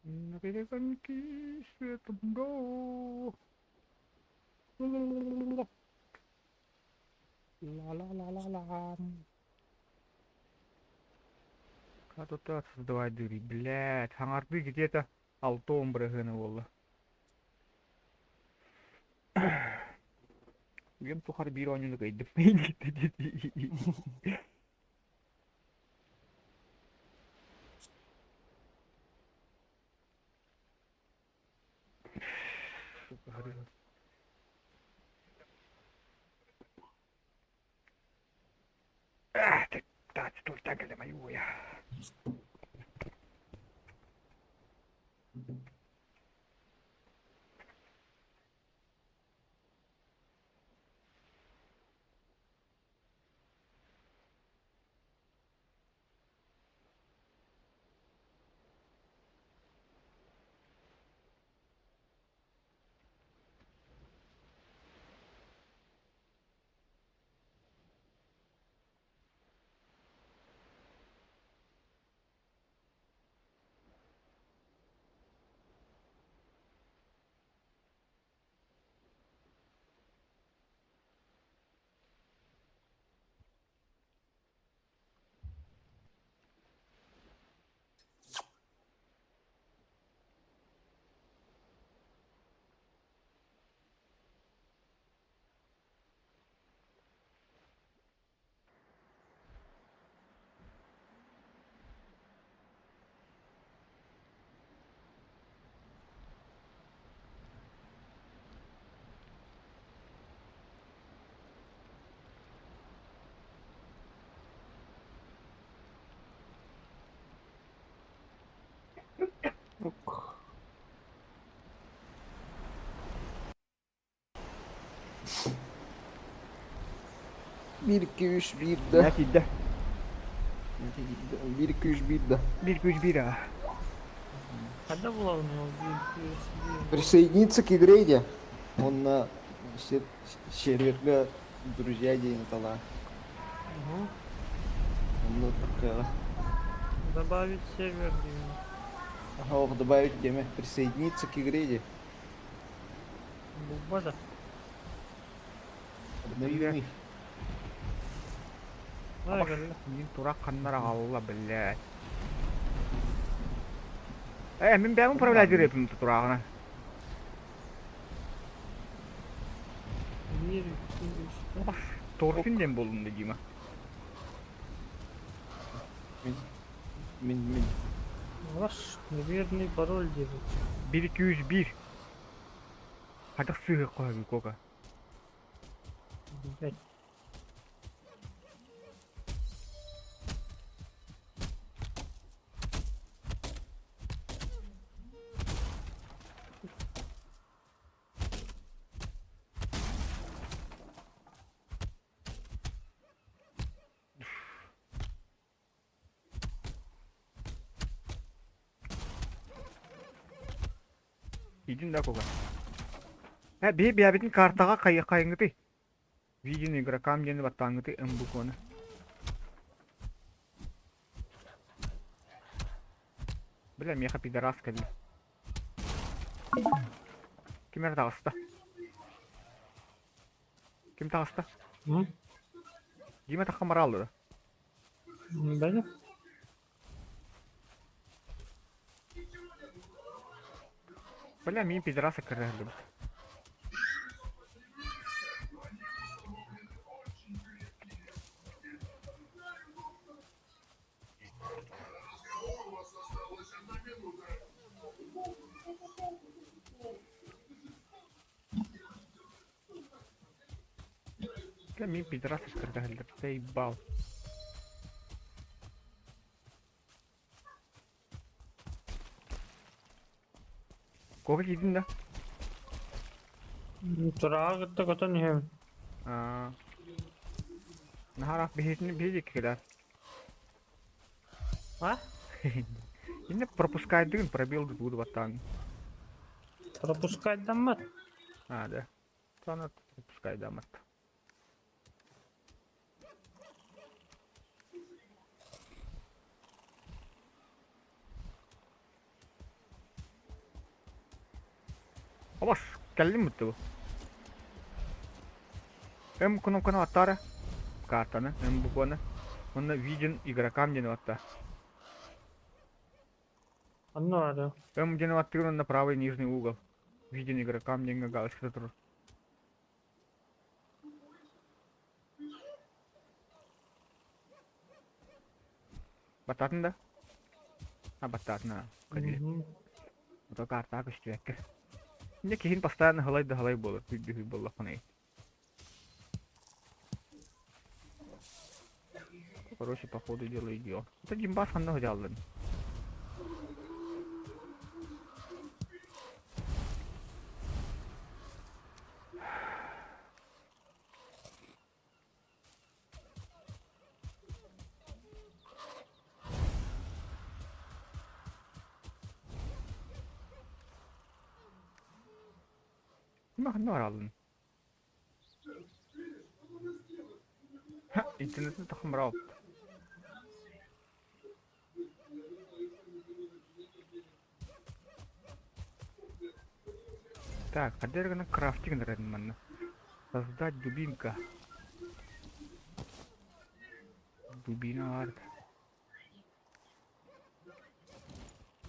На перегонки светом до. Ла-ла-ла-ла-ла. Катута создавать дыри, блядь. Хангарды где-то алтом брыганы волла. Ген тухар бир ойнunu кайдым. Ты столько так мою я. Bir iki üç bir de. Ne tidde? Bir iki üç bir de. Bir güç bir ha. Когда була у нього USB? Присоединиться к игре, где он на серверга друзья день тала. Угу. Ну так, Добавить сервер именно. ага, добавить теме. Присоединиться к игре, где Бубада. обновленный. Vay be. Min turak kanlara Allah блядь. Min ben upravлять репом турагына. Bir, iki, üç, dört. Торфинден болдум дегима. Min. Ваш неверный пароль держит. 1201. Хадак сыгы коя кока. Блять. Идин да кока. Би биябитин картага кайынгыты. Видео игрокам дени баттаңгыты ымбуконы. Бля, меха пидорас кәлі. Кимер тағыста? Ким тағыста? Дима таққа алды да. Бәлі? Бля, мен пидораса кірді. Бля, мен пидораса кірді. Заебал. Кога кидin да? Тұраға күтті көтін ем. Нахарақ бейжік кедер. А? Енді пропускайдығын пробелді буду баттан. Пропускать дамат. Да. Sonra пропускай дамат. Abas, geldi mi bu? Hem konu atara kartanı, hem bu konu. Onda Vision игрокам дені атта. Анна var ya. Hem дені аттыгын onda правый нижний угол. Vision игрокам деньги галочка тұр. Бататын да? А, бататын, а. Кәдел. Мгм. Это карта күшті әккір. Мне кейін постоянно халай болыр. Хүйді болы қынай. Короче, по ходу дела идет. Это Джимбас ханна ходжалдын. Кime ханна var aldın? İnternetin takım bravo. Так, когда на крафтинг нравится. Создать дубинка. Дубина арт.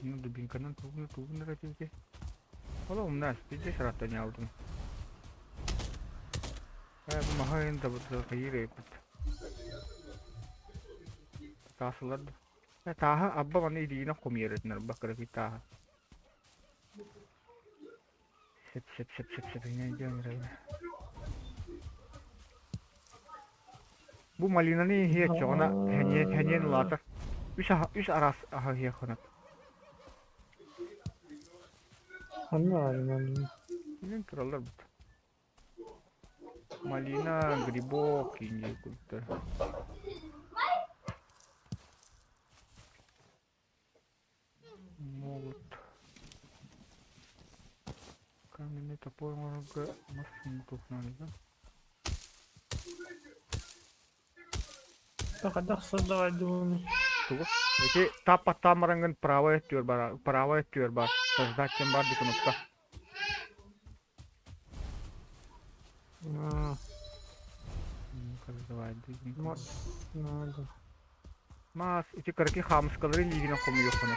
Ну, дубинка на тубу нравится. Ola у нас пиздец рата не алдым. Bu mahayın da burada hayır yapıp. Tasılar da. Taha abba bana iyiliğine komuyor etler bakır ki taha. Sep yine diyorum herhalde. Bu malinanı hiç ona henyen latar. Üç aras aha hiç ona. Anna var ya. Bilin kralar bu. Малина, грибок, инди куда. Могут. Каменный топор много машин тут надо, да? Так, отдох создавать думаю. Тугу. Эти тапа тамаранган правая тюрба. Создать тем бар кнопка. А, Создавать двигатель. мас надо. Мас, эти карки хамскалары лигина хомью хона.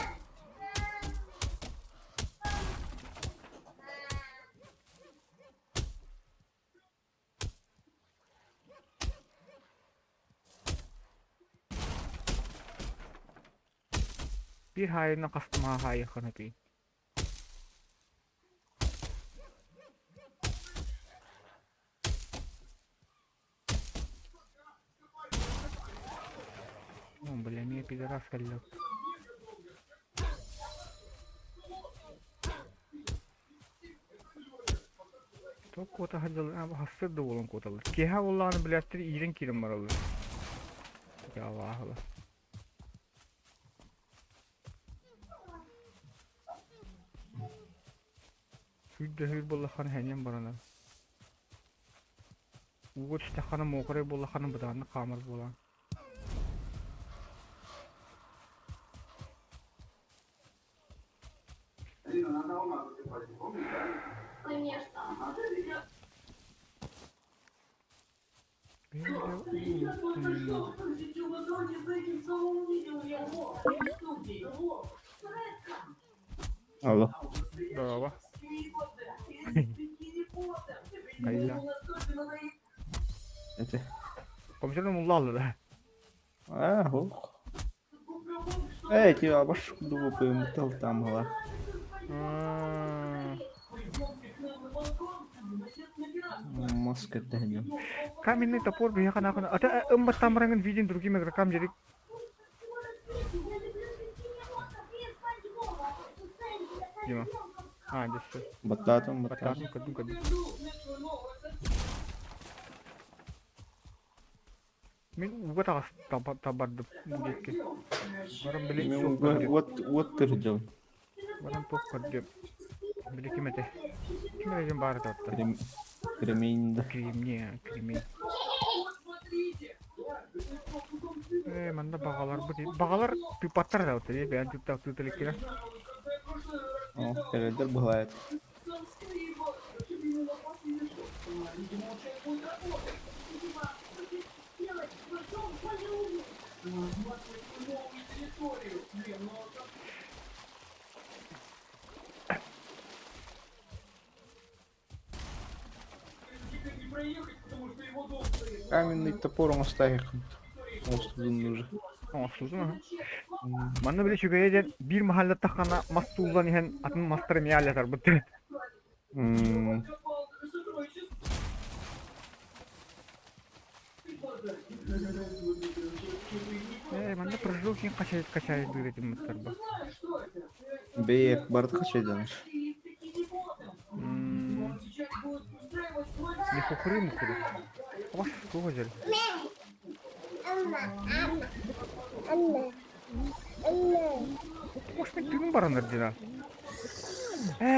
Bir hayırına kastıma hayır kanıtı. Бля, меня пидорас колёт. Çok kota hacılı ama hastır da olun kotalı. Keha Allah'ını bilettir iğren kirim var alır. Ya vahla. Hüdde hür bollahan henyem barana. Uğur işte hanım okure bollahanın bıdağını kamır bolan. Алло. Здорово. Кайла. Это. Komiserim Mullah alır. Ох. Эй, тебя баш думаю, металл там была. Маска дадим. Каменный топор бия kana. Ata empat tamarangan vision drugi meg rekam jadi. Gimana? Ah, just. Бататом, Бататын kadın. Мен уга тагас табарды мудекке. Барам билек Мен sok. вот тырдым. Барам ток кадеп. Билек кимете. Кимережен бары татты. Кремень. Кремень. Манда багалар бу дейт. Багалар пипаттар да өтө, бен туттак туттелик кире. О, передер бывает. Каменный топор оңостайық. Оңостудun уже. Оңсузун aha. Манна биле чүгәйден бир маhalda тахана мастулдан иһен атын мастер миалятар бутты. Манна прыжок кин качает дыретим мыттар ба. Бейек барды қачайдан. Не хухры мухры. Ваш кого жел? Может мен тыгын баранар дина.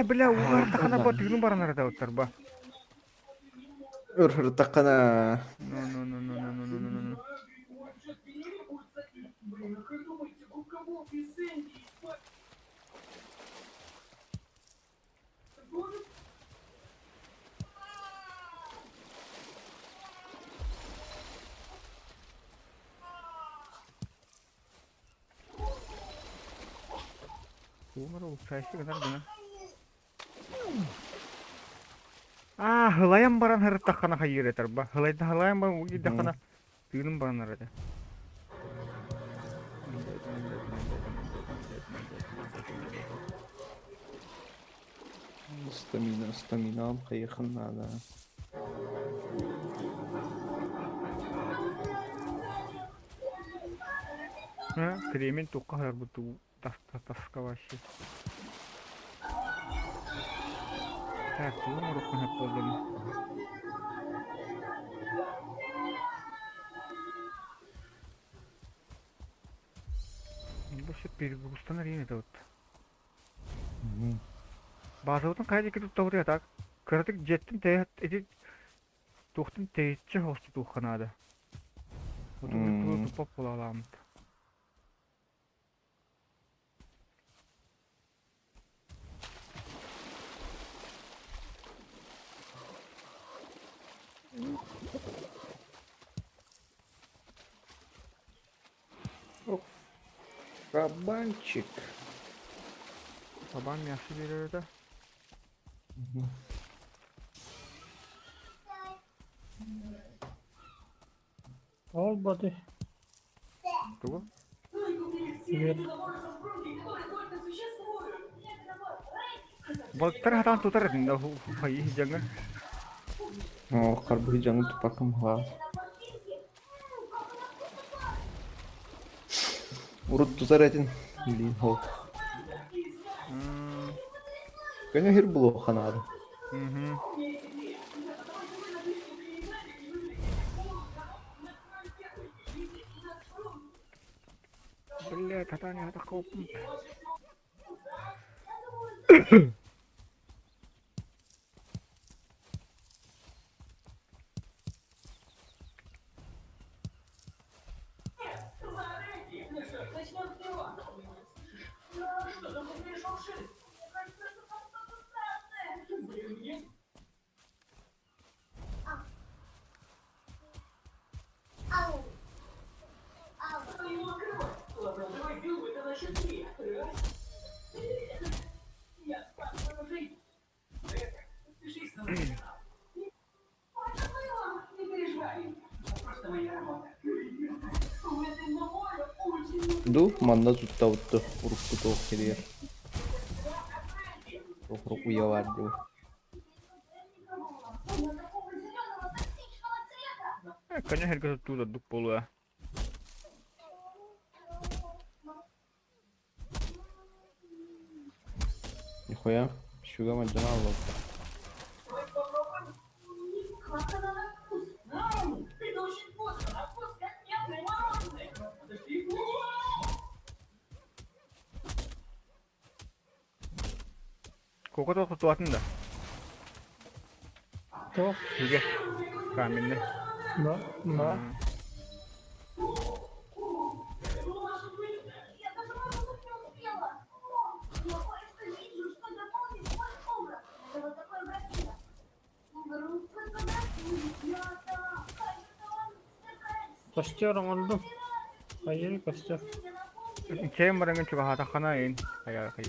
Бля, угар тахана ба тыгын баранар да оттар ба. Өр тақана. Ну. Умар уксайсы гынар дина. Хылаян баран хыр тахана хайыретер ба. Хылаян баран уги тахана тыгын баранар да. Стаминам қайықын надо. Кремень туққа хар буту таска вообще. Так, умар укхан хаппадым. Больше перегрузтан рейн это вот. Базаутан кайда кетип таврия так. Кырдык жеттин тейт эти тухтун тейтче хосту туханада. Вот это тупо полаламт. Кабанчик. Кабан мясо берер да. All body. Кого? Свет. Балыктар хатан тутар да хайы жаңа. О, карбы жаңы тупакым ға. Урут тутар этин. Билин хол. Көнө хир булу ханады. Бля, катание это копнут. Ду, манда тутта утты. Урукку тоқ келер. Тоқрук уявар ду. Конечно, herkes tulla duppuluja. Нихуя. Шуга маджана алло. Koko toqtu tuatın da. То. Hüge. Kamilli. Да. Я даже не успела. Я вот такой красивый. Костер оңолдум. Хайыр костер. Чем баранган чуга хатахана ин. Ая хай.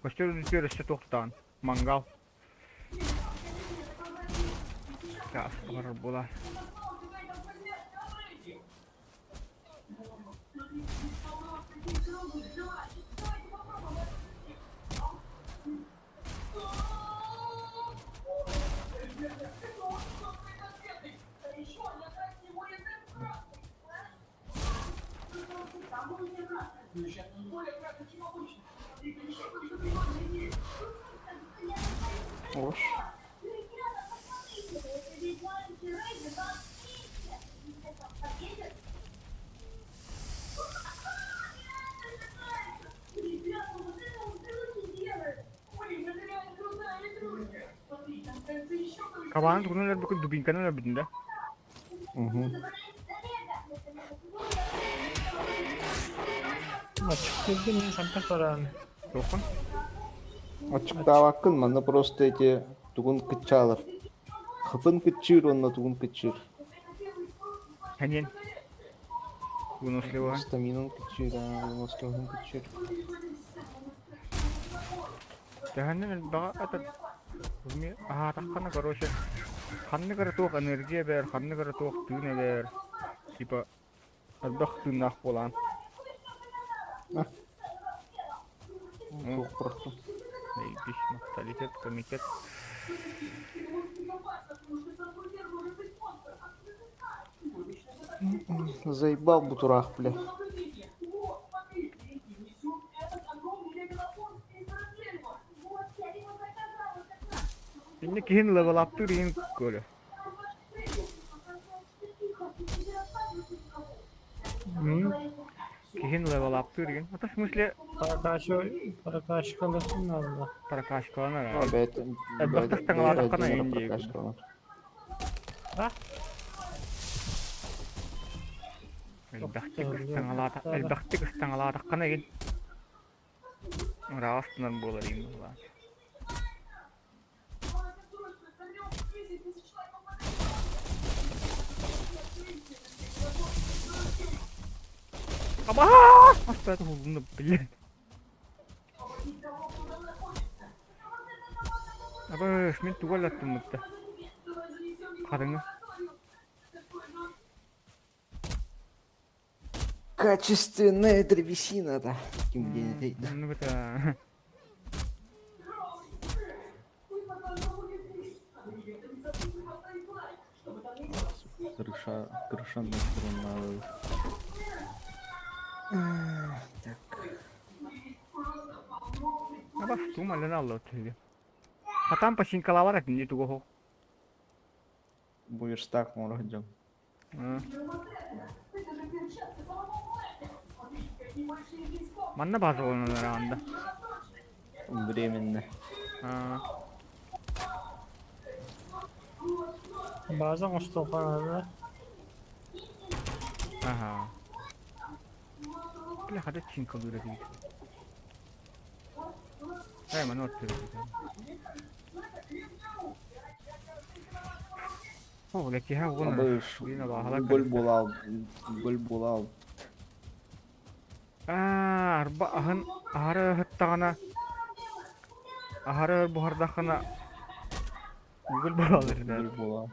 Костер үтүр өстө токтан. Мангал. Газ бар булар. Hoş. Кабан тугунlar бүкүл дубинканы битинде. Açık girdi мен сампа баран. Токун. Açık dava hakkın mı? Просто эти тугун кычалыр. Хыпын кычыр, онна тугун кычыр. Ханен. Выносливый. Стаминон кычыр, выносливый кычыр. Таханен бага ата. Ми тахана короче. Ханны кара тох энергия бер, ханны кара тох түйне бер. Типа адбах түйнах болан. Çok bıraktım. Биш менталитет, комитет. Заебал бутурах, бля. Şimdi kihin level up turayım böyle. Kihin level up turayım. Hatta в смысле Паракаш калысын алды. прокачкалана. Abi et. Elbette stangalar kana indi. А? Elbette stangalar kana indi. Rastından bulayım ulan. Aba! Hasta это bunu блин. Aba, мен тугал аттым мытта. Карыңы. Качественная древесина, да. Ким дейді. Ну это Крыша на сторону. Так. aba стумален алла тиги. А там пасинкалавар атин диту го. Будешь так, морожден. Манна база олнар анда. Временно. База Мустафа. Ага. Бля, хада чинка дура дейді. Ай, мана оттыр. О, леки ха олнар. Гөл болал. Арба ахын ары хыттагана. Ары бухардахана. Гүл болалыр да. Гөл болал.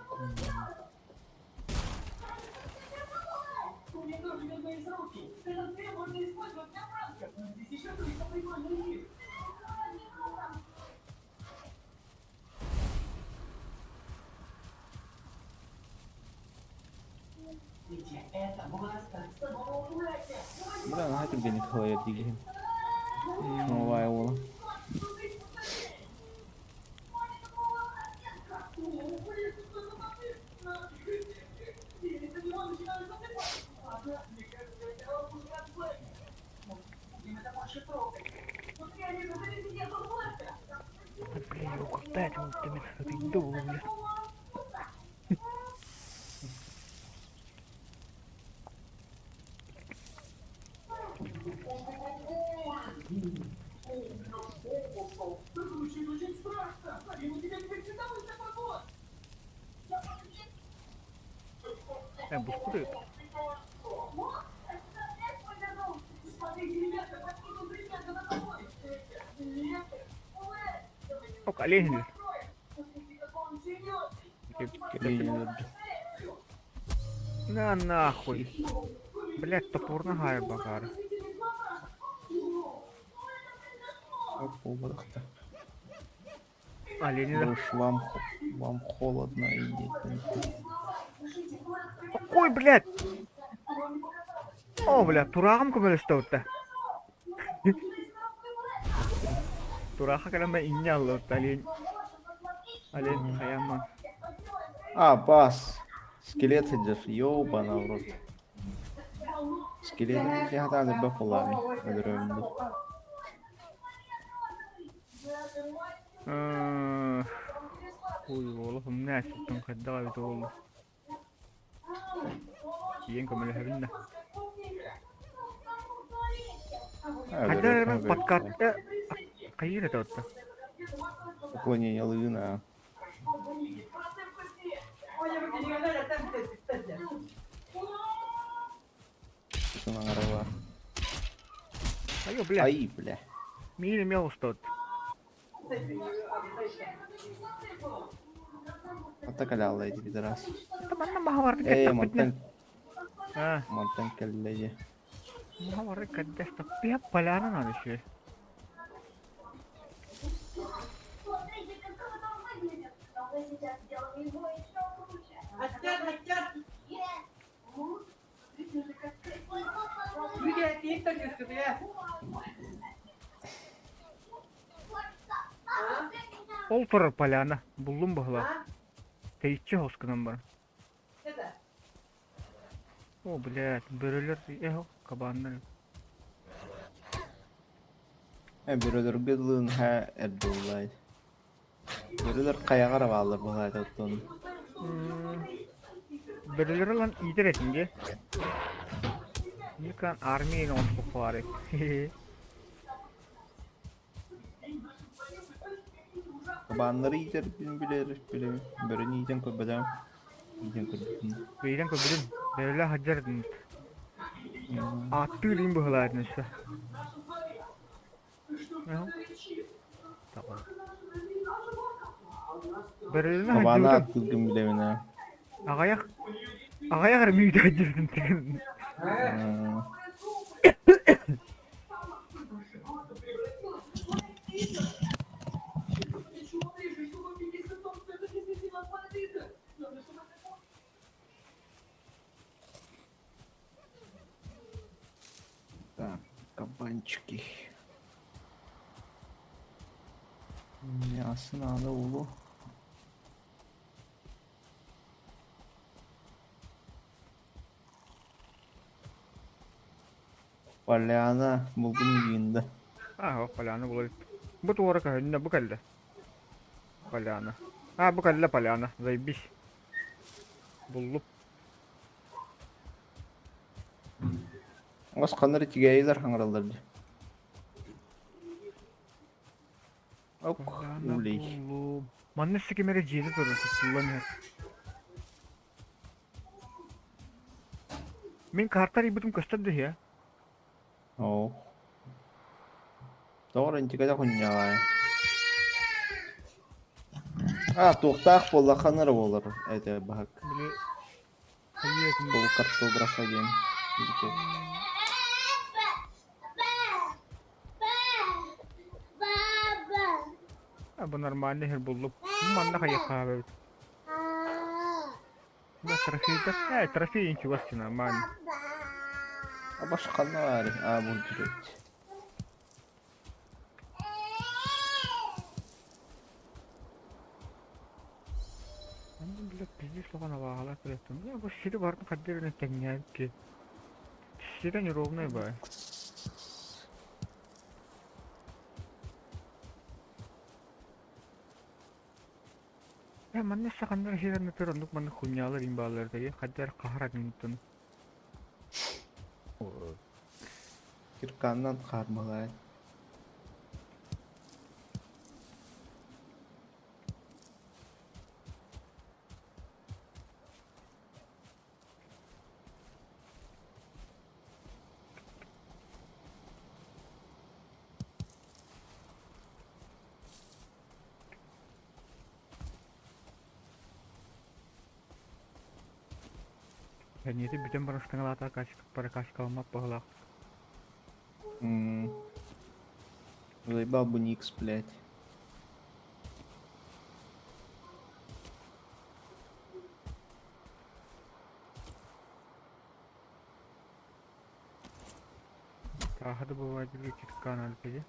Бля, нахай бeni kalaya diyeceğim. Şuna vay oğlum. Блин, опять вот ты меня ты долго. Bu скрыт. Ok, alien. Келейнелерді. На нахуй. Блять, топор нагай багар. Ол болдықта. Оленилер. Брыш, вам холодно и нет. Ой, блядь! О, блядь, турағым көмелесті өтті. Тураға кәлембе инне алды өтті, олень қаянман. А, бас. Скелет идешь, ёбана в рот. Скелет я хата да бафулами. Öldürüyorum. Ой, oğlum ne açtın kadar bir oldu. Yiyen kömeleşebildi. Kadar ben patkatta kayır et öttü. Поклонение лына. Что на горова? Ayyo, блядь, Ай, бля. minim yavuştu öttü. Атакалял эти пидорас. Tamam maha vardı Эй, kettak bitne. Монтен келледи. Maha vardı kaddes tappi hep palanın adı şey. Ol turur palana. Buldum bahla. Teyitçi hoskının var. О, блядь, бөрөлөр кабандар. Бирөлөр гыдлын ха эрдулай. Бирөлөр каяга карабалар булай тоттон. Börөлөр lan iyidir etinge. Yıkan armiye notluk var. Кабанлары итер билер. Бирön итен көбөдөн. Итен көбөдөн. Beyden köbürüm. Börölör hacar edin. Attığın bahla edin işte. Tamam. Börölörüne Кабана hacırdım. аттылгын билемине. Ağayak armiye de hacırdım. Так, кабанчики. Мясо надо улу. Поляна булгун үйүндө. O palyana bulur. Bu doğru kahönüne bu kaldı. Palyana. Bu kaldı palyana. Zaybis. Buldum. Ос канары тигейлер хаңыралдарды. Ок, Palyana улей. buldum. Mannesi kemere cihazı durur. Kullanıyor. Min kartlar ibutum gösterdi ya. О. Doğru intikaja kunyağa. Тоқтақ болла қаныр болыр. Әйті бақ. Böyle hayır. Бұл картографа ден. Bu normalde her buldum. Bu manna kayak kahve. Bu trafiğde. Trafiğin ki vasti normal. Башқа var. Бұл жүрет. Ben bile bizi soğana bağlar kırıttım. Ya bu şiri vardı kaderine tenyel ki. Şirden yorulmaya bay. Ya manne sakandar şirden ötür onduk manne kunyalar imbalarda ya. Kader kahrat minutun. Кирканнан қармалай. Кенети бүтен барыстыңалата пара кашкалмап багылак. Заебал бы Никс, блядь. Тахады бывает читкан алпеди.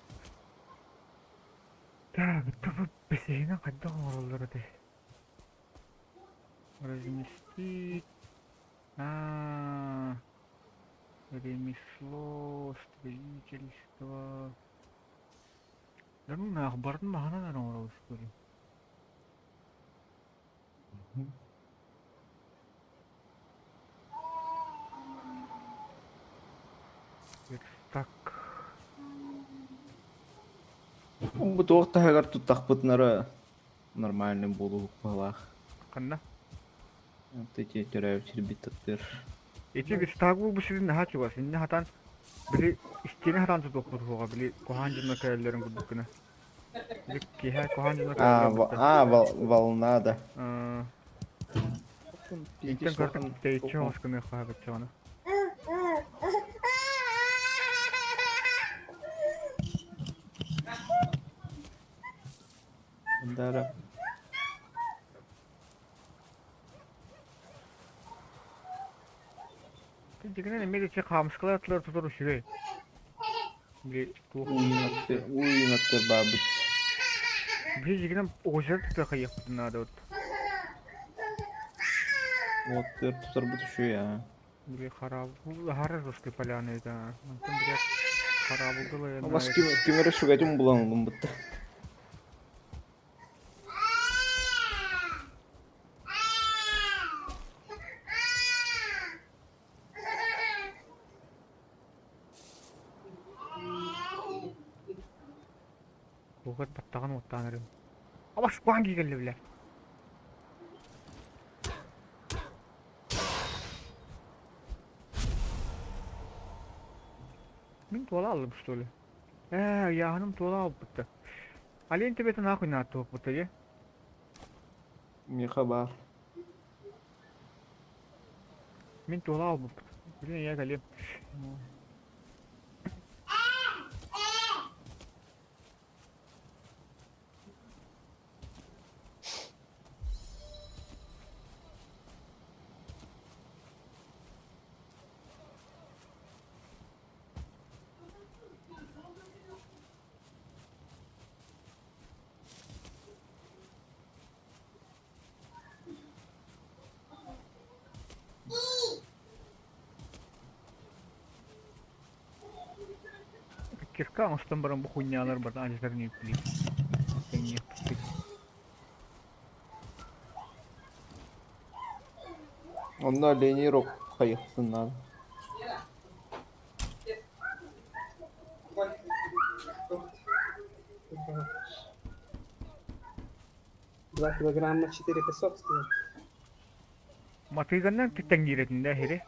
Так, это вот бесейна кадда оролдары де. Разместить. Ремесло, строительство. Да ну нах, бардын махана да орол истори. Верстак. Bu tuoqta hagar tuttaqpıtnara нормальный болу балах. Канда? Эти теряю тербиттер. Эти верстак bu sizin daha çıvar. Senin hatan biri isteyene hatan tutuktur hoğa biri kohancı kayarların kudukuna. Biri kiha kohancı kayarların Волнада. İnten kartın teyçe hoşkını kayakatça onu. Дара. Dikine ne meri çek hamskılar atlar tutur şuraya. Biri tuğuk. Уйнаттер бабыт. Biri dikine oğuzlar tutar kayak bunlar da. Вот тутар бут şu ya. Biri harab. Bu harap rıskı palanıydı. Mümkün biri harap oldu ya. Ama kimere şu gacım bulanalım bıttı. Bugat battağın ottanırım. Ama şu hangi geldi bile? Min tuola almış tuli. Yahanım tuola alıp bitti. Aliyen tebeten hakkı ne attı bitti ya? Не хабар. Min tuola alıp bitti. Bilin ya galim. Кирка, он там баран bu hunyalar bardan acılarını yükleyip. Ben yaptık. Onlar Lenirok kayıktın. 2 килограмма 4 500 стоит. Matıygandan tütten giretinde heri.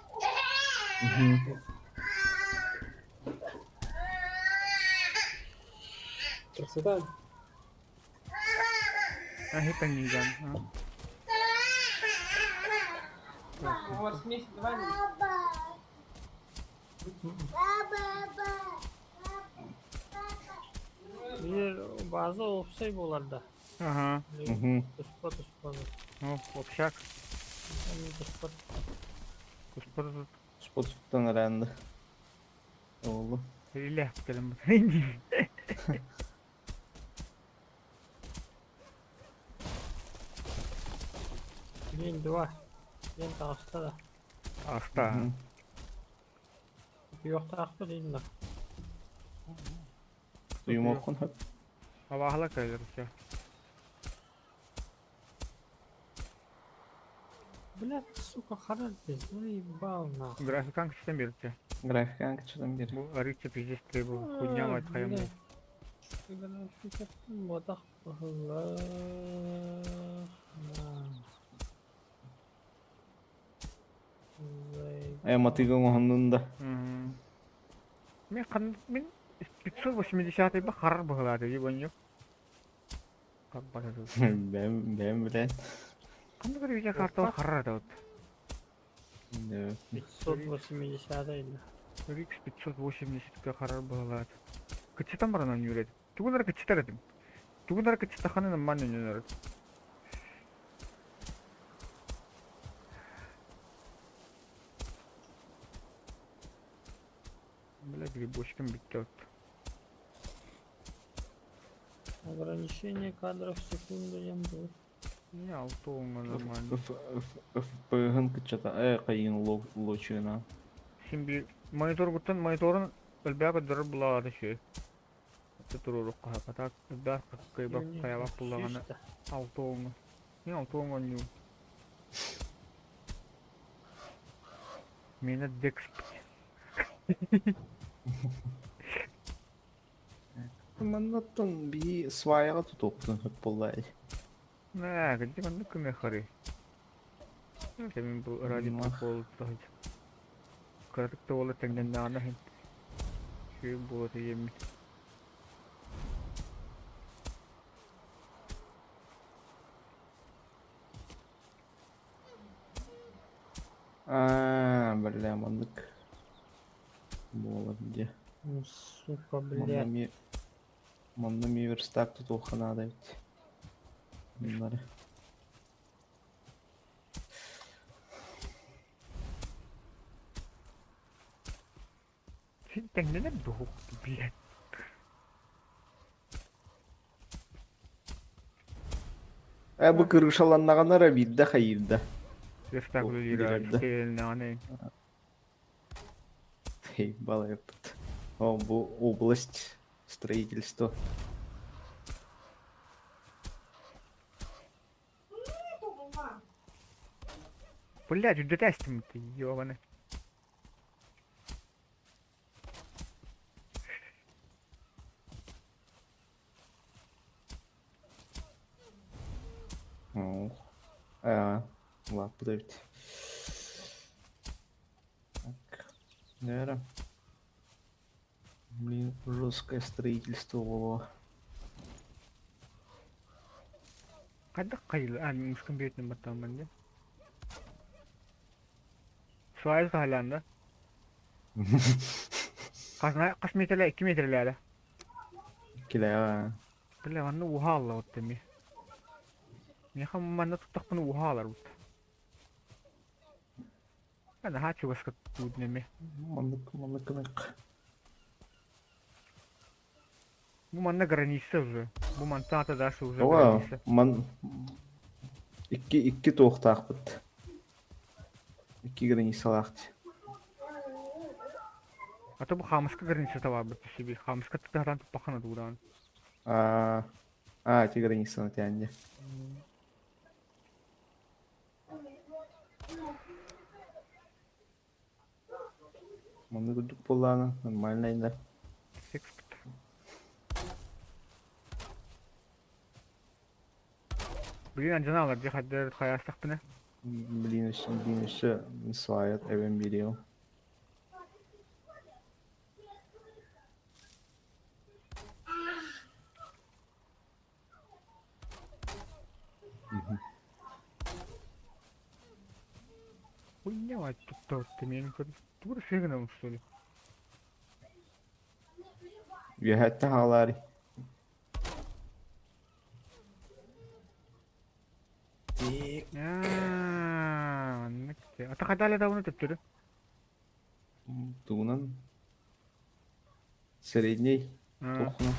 Красота. Hepten gigan. У вас месяц два Bir bazı olsay bularda. Aha. Tuspor. O opşak. Tuspor. Kuspor. Spot'tan öğrendi. Oğlum. Heriyle yaptalım. Bir duvar. Bir tağısta da. Asta. Bir yok tağısta değil mi? Duyum okun hep. Hava hala kayılır ya. Блядь, сука, харал заебал нахуй. Grafikan kısıtın bir ya. Grafikan kaçırdım bir. Bu arıçı pijistri bu. Kunyama kayamda. Графикатын бодақ бағылар. Matıygan ohanında. Мен 580 ба харар бағылады ей боньо. Как басады. Ben bile. Қандай бір үйге қартау харар да от. Evet. 580 illa. RX 580-ге карар болот. Кычытан баранан юрет. Тугунар кычытар этим. Тугунар кычытаханын манын юнер. Блядь, грибочком битет. Ограничение кадров в секунду я был. Не, алтоңга нормально. FPG'ın kıçata kayın loçuna. Şimdi monitör guttan monitorun ölbäge dörür bulagadı şey. Tutururuk kapatak. Ölbäge kıybak kayabak bulagana алтоңга. Не, алтоңга ню. Мені декс. Mannattın bir сваяга tutuptun hep vallahi. Не, где он не хари. Я мен бу ради прикол тахт. Каракта ола теңден дана хин. Şey bu da yemin. Бля, mandık. Bu olabilir. Ну, сука, блядь. Manda mi verstak tutuqan adayt. Bunları. Sen tеңден не дохук, блядь. Bu kırışalanlarına bir de hayırda. Рестаглю Ох, лира, блядь, да. стильно, аны. Hey, bala yapıt. O bu область строительства. Блядь, да тестим ты, ёбаный. Oh. Ладно, подождите. Так. Наверное. Блин, жесткое строительство было. Кайда кайыл, мушкин бетин баттан бенде. Суайыз халанда. Кас метрлер, 2 метрлер. Киля. Бля, ванны ухалла вот теми. Меха манна туттакпын ухалар вот. Ана хачы баска тут неме. Маннык. Bu manna граница уже. Bu mantata daşı уже Ова, граница. iki toğtaq bit. İki granisilaaqti. Ата bu хамыска граница тава бит себе. Хамыска тутаран тупахана дуран. Эти границы на тянде. Манны күдүк болланы, нормально инде. Секс бит. Блин, анжаналар же хаддер хаястак біне. Блин, еще сваят, эвен берем. Хуйня мать тут-то вот ты меня тура фигнем что ли. Вехетте халари. Анныкте. Ата кадале да уну тептүрү. Тугунан средней тухну.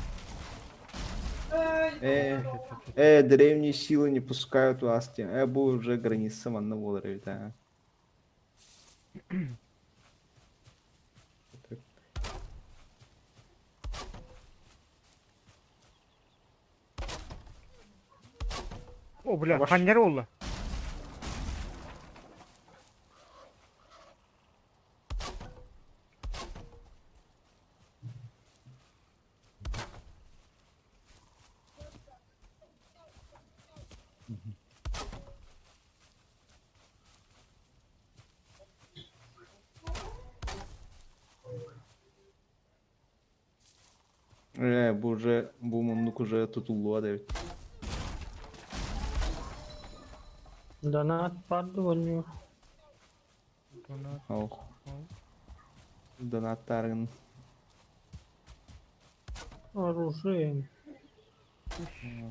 Древние силы не пускают власти. Бу уже граница манна волры, да. О, бля, Ваш- ханнер олла. Bu munduk уже tutuldu да. Донат парду воню. Donat. Oh. Donattарын Оружие.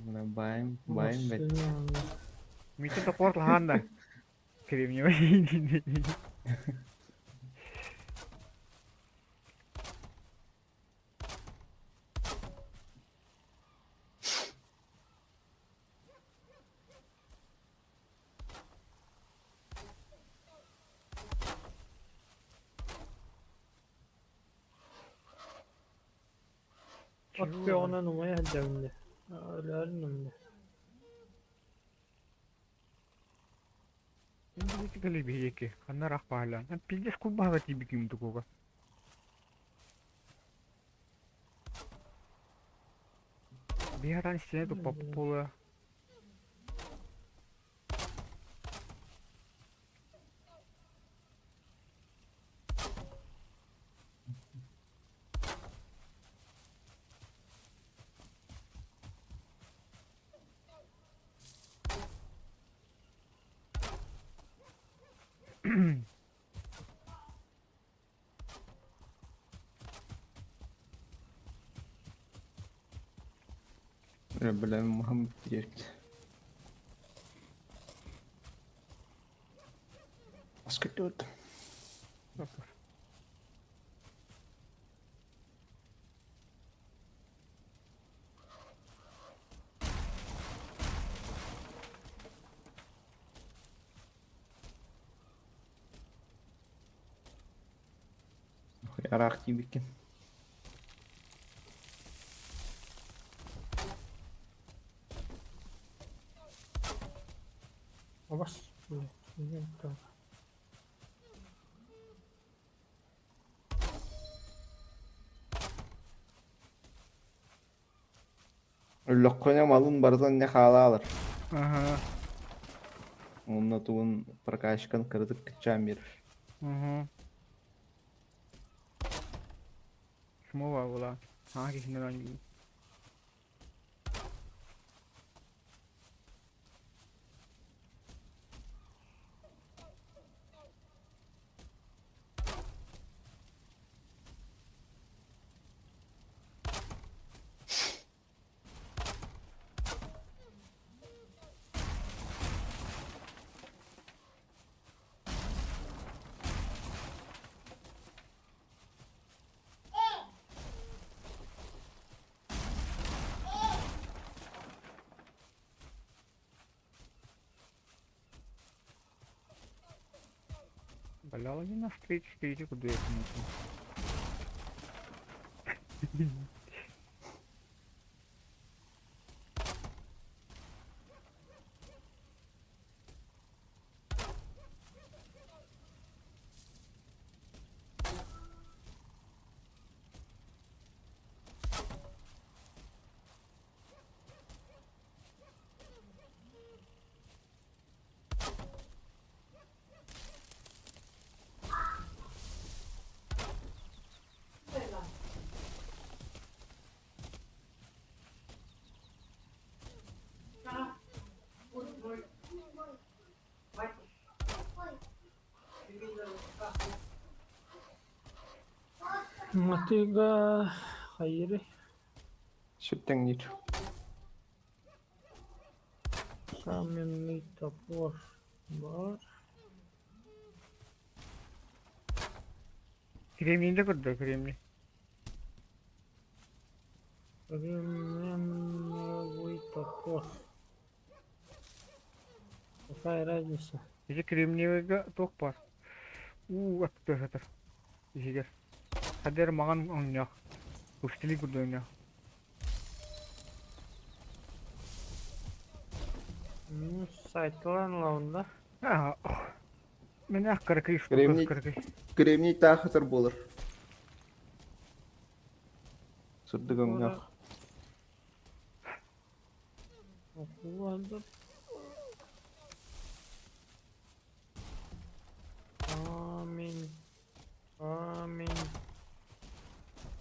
мына байым бет. Машина. Митин то порталханда. Кремниевый. От пиона numaya hedefinde. Öyle numde. Ini kali biheke. Karena rak pahalan. Kan pinjas kubah gati bikin tuh kok. Biaran sini tuh popola. Bilmem Muhammed diyecek. Basket öldü. Yarak gibi bikin. Bas. Tamam. Lokkonya malın barzan ne hala alır. Aha. Onunla tuğun prakashkan kırdık kıçan verir. Aha. Semua var ulan. Hangisini lan gibi. Бля, они на встрече куда я Matiga hayır. Sütten gir. Каменный топор var. Кремний куда кремний? Кремниевый топор. Какая разница? Если кремниевый ток бар. Атты хатыр. Ишегер. Хадер маған оңнақ. Үстілі күрді оңнақ. Ну, сайтлан лаунда. Мен ақ кіркіш. Kremni tahıtır bulur. Sırdık öngak. Okulandı. Amin. Amin.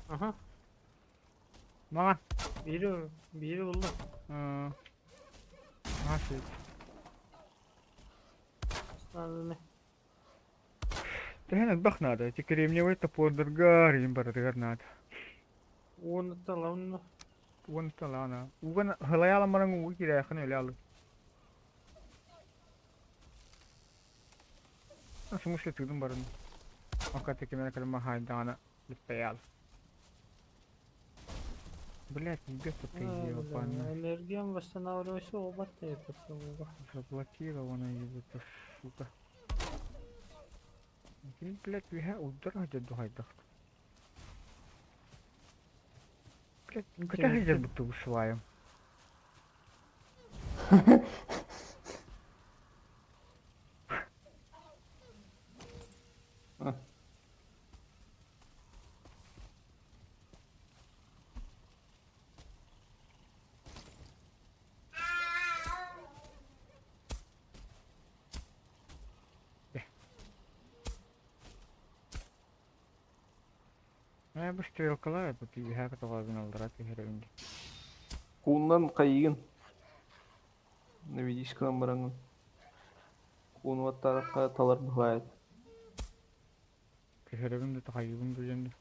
Aha. Маған. Biri buldu. Nasıl? Aslında ne? Тэхэнэ бах надо. Эти кремниевый топор гарим баратыгар надо. Он таланно. Уган талана. Уган халаяла марang уги киря яханы өлялы. А смысле тыдым барын. Ака теке мене калма хайдана. Липпаял. Блять, где тут ебаный. Энергиям восстанавливайся оба это. Заблокировано его, это сука. Блять, виха удар где духайдах. Блять, когда хидер будто вышиваем. Я бы стрелкала, тут и виха катала винал драти херенги. Куундан кайыгын. Навидишкадан бараңын. Куун ваттаракка талар быхайт. Херегин де тахайгын дүйенди.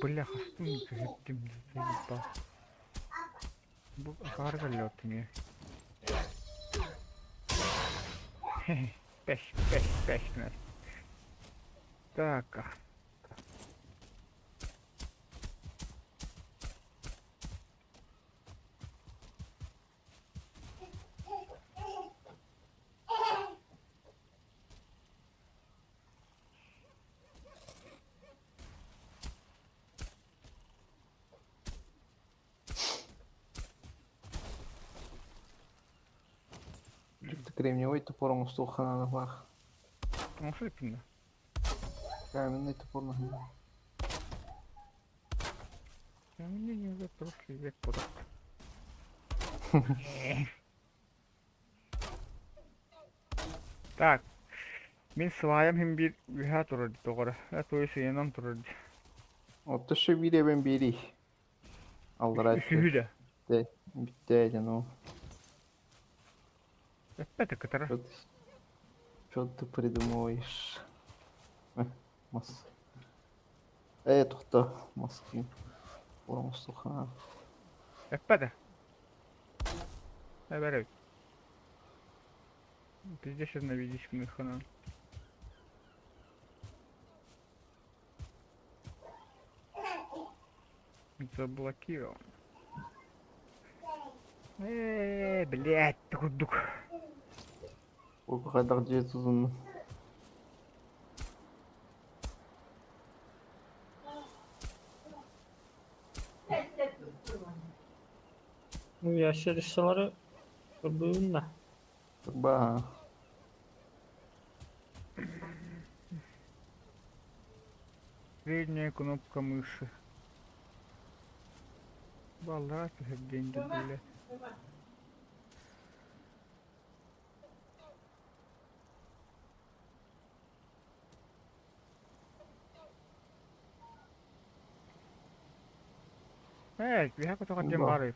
Бля, хастым геттим заебал. Бу карга лётыне. Пеш, нас. Так. Кремниевый топор устухана бах. Ну что это? Каменный топор на. Я мне не за прошлый век просто. Так. Мен сваям hem bir viha turadi toqora. Atoy seyenam turadi. Отто şu bir ben biri. Aldıra. Ühüde. Bitti ну. Это катара. Что ты придумываешь? Мас. Тухта маски. Устухана. Эппеде. Эберек. Пиздец сейчас навидишь мне хана. Заблокирован. Блять, тук. Bu kadar cihet uzun. Ну, yaşarışları kırdığında. Ба. Средняя кнопка мыши. Балда, деньги, блядь. Биха кото кадем Ба. барып.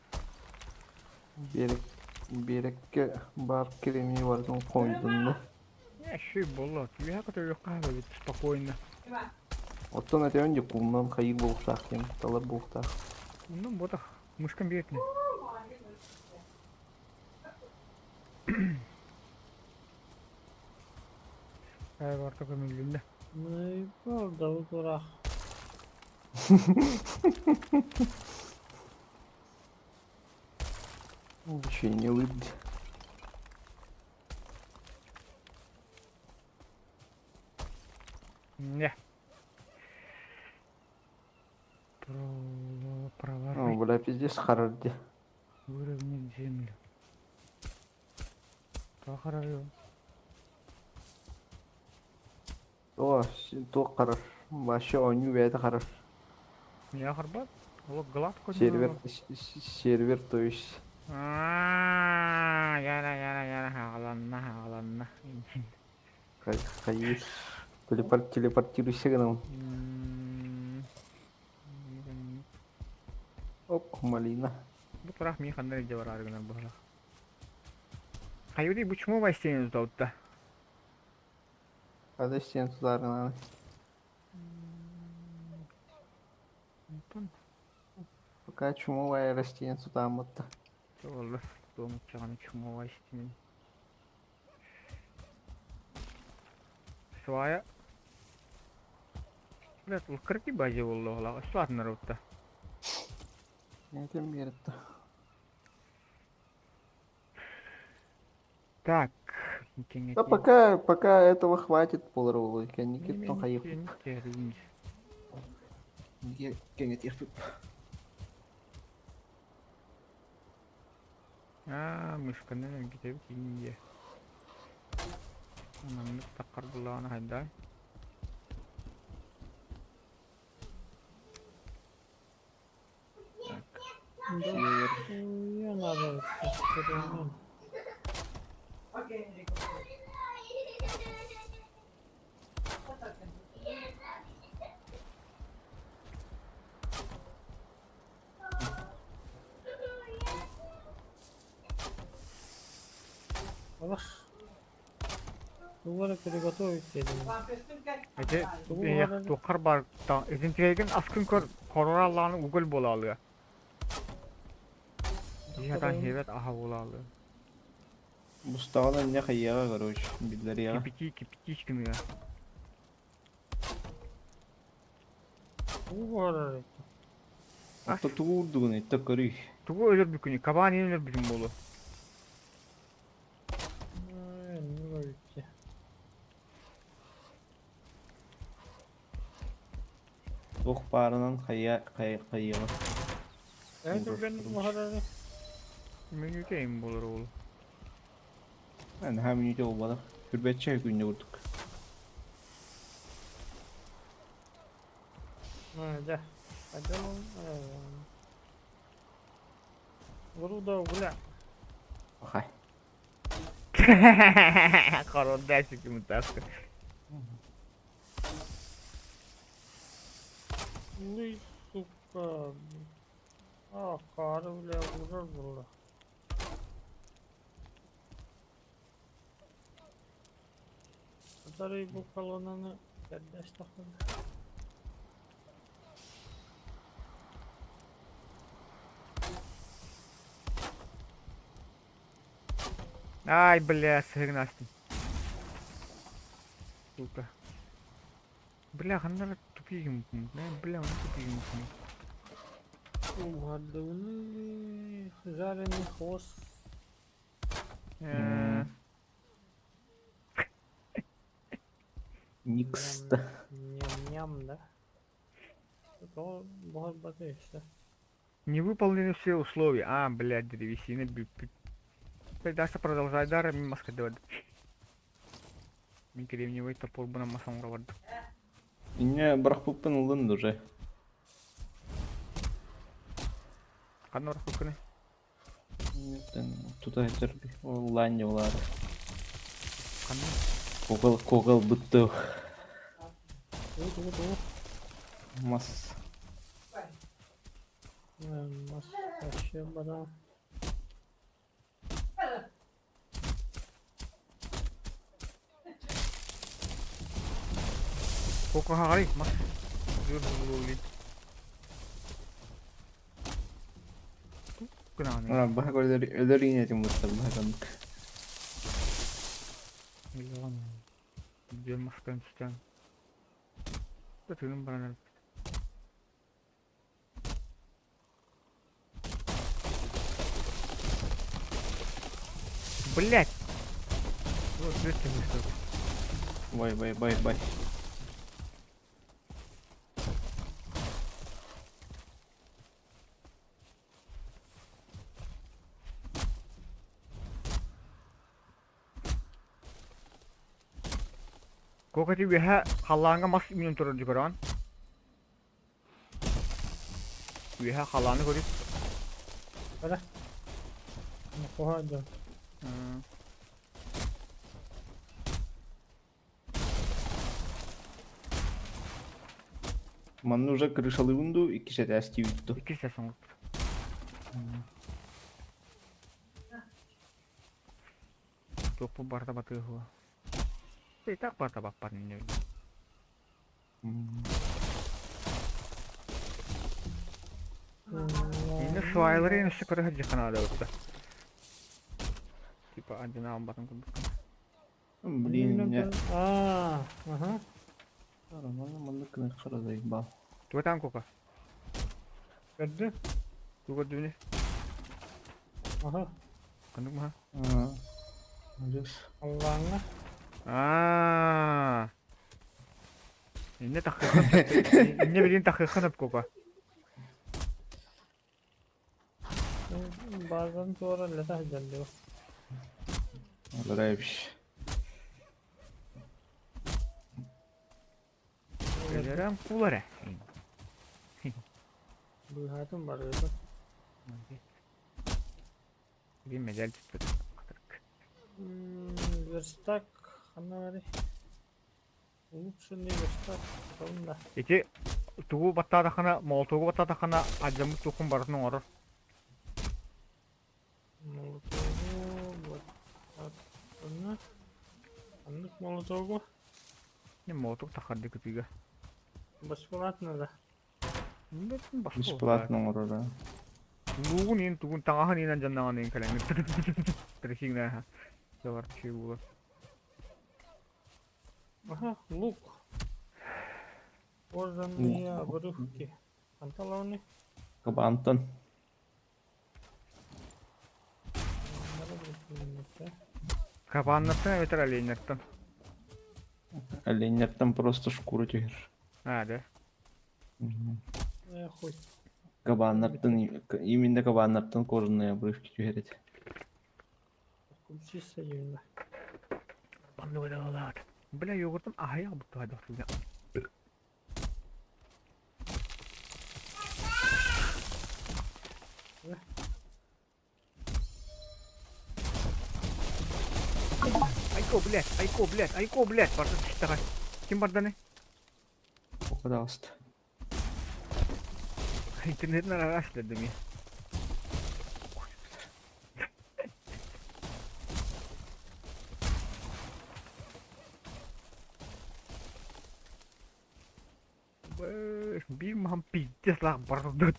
Берекке бар кремний бардың қойдың. Ши болот. Биха кото юкка бит спокойно. Оттан әтеуін де кумнан қайыр болуқтақ ем, талар болуқтақ. Ну, ботах. Мышкам бетне. Бар только миллионда. Ну и правда, в дурах. Вообще не выйдет. Не. Проворный. Бля, пиздец харарди. Выровнять землю. Как хорошо. То харар. Вообще он это харар. Я харбат. Вот гладко. Сервер, то есть. Яра, хагаланна. Кайыс. Телепортируйся к нам. Оп, малина. Bu taraf mi kandan ece var argınar bu hala. Hayır bu çumu var isteyen da. Hadi sen tutarına. Пока чумовая растение там вот. Oldu. Doğum çağını çumu var isteyen. Soaya. Evet, bu kırkı bacı oldu hala. Suatın arıqta. Я тем берет. Так. Да пока этого хватит полроллы. Кенникет то хайып. Кеннет япып. Мышкандан gidelim iyi. Anamı takar bulağına hayda. Ее надо эксперимент. Хорош. Bunları приготовить dedim. Ece dokar bar ta ezintiregen askın kororallarını Google bola alıyor. Jihatan hevet aha bola alıyor. Мустағана не хайяға, короче, бидлер яға. Kipiki işkimi ya. Bu var. Ата туурдугун итте көрүй. Tuğu ölür bir günü. Kabağın ölür bizim bolu. Ne var ki? Тоқ барынан хайяға. Evet benim muharrarı. Menüdeyim bulur oğlum. Ben hem yüce olmalı. Hürbetçe günde vurduk. Hadi. Hadi oğlum. Vuru da vula. Bakay. Karon dersi ki mutlaka. Ну сука. А, karı bile vurur burada. Atarı bu kolonanı kardeş takıldı. Ай, бля, сыгнастым. Сука. Бля, хандар тупигим. Бля, он тупигим. Угадывали. Жареный хвост. Никста. Ням-ням, да? Это बहुत батарея, что? Не выполнены все условия. А, блядь, древесина. Придется продолжать дар, маска давать. Кремниевый топор бы на массам ровад. Ине брахпуппен улын уже. Канор хуканы. Тут айтыр лань олар. Канор. Когал бытты. Вот. Мас. Мас вообще бада. Коко хагарик, мас. Зюрлули. Кынаны. Ана бах ölür yine etим бытты баханdık. Миллион. Где маскан стян. Тыным баранар. Блять! Вот здесь ты вышел. Бай. Kokati biha halanga mas minum turun juga Biha halanga kodi. Ada. Mau ada. Манны уже крышалы унду, 2 сәт әсти үтті. 2 сәсен oldu. Tuh barta batu gua. Tak barta bapan ini. Ini swailer'in üstü kırık hacı kanada usta. Типа один амбатом тут. Блин, я... Ага. Нормально, мандыкны кырдай бал. Tuh tam koka. Gördün? Tuh gua dulu nih. Aha. Kanduk mah. Terus. Allah'ına. Ini takıkın. Ini bildiğin takıkın hep koka. Bazen sonra leta geliyor. Öyleymiş. Gelirim kulara. Bu hayatım var öyle. Bir mecel tuttu. Verstak. Ana var. Lучше не верстак. Sonunda. İki tuğu batta da kana, moltuğu batta da kana acamı tukun barısının orur. Молотову. Вот. Она. Аннык молотову. Ne moltuğu takardı kıtıga. Бесплатно да. Ne başka oldu. Бесплатно урора. Tuğun in tuğun tağın inen candan in kalemi. Tırışık ne ha. Doğru şey bu. Ага, лук. Кожаные обрывки. Панталоны. Кабантон. Kapanlıktan evet aleyhinlerden. Оленяттан просто шкуру тегер. Ha de. Хуй. Кабаннартан именно кабаннартан кожаные обрывки тегерет. Включи союзно. Bandı böyle ağlar. Bile yoğurtum ahaya buttu hadi otur ya. Айко, блядь, barda düştü kaç. Kim barda ne? Пожалуйста. İnternetten araştırdım ya. Bir maham piddes lah bardut.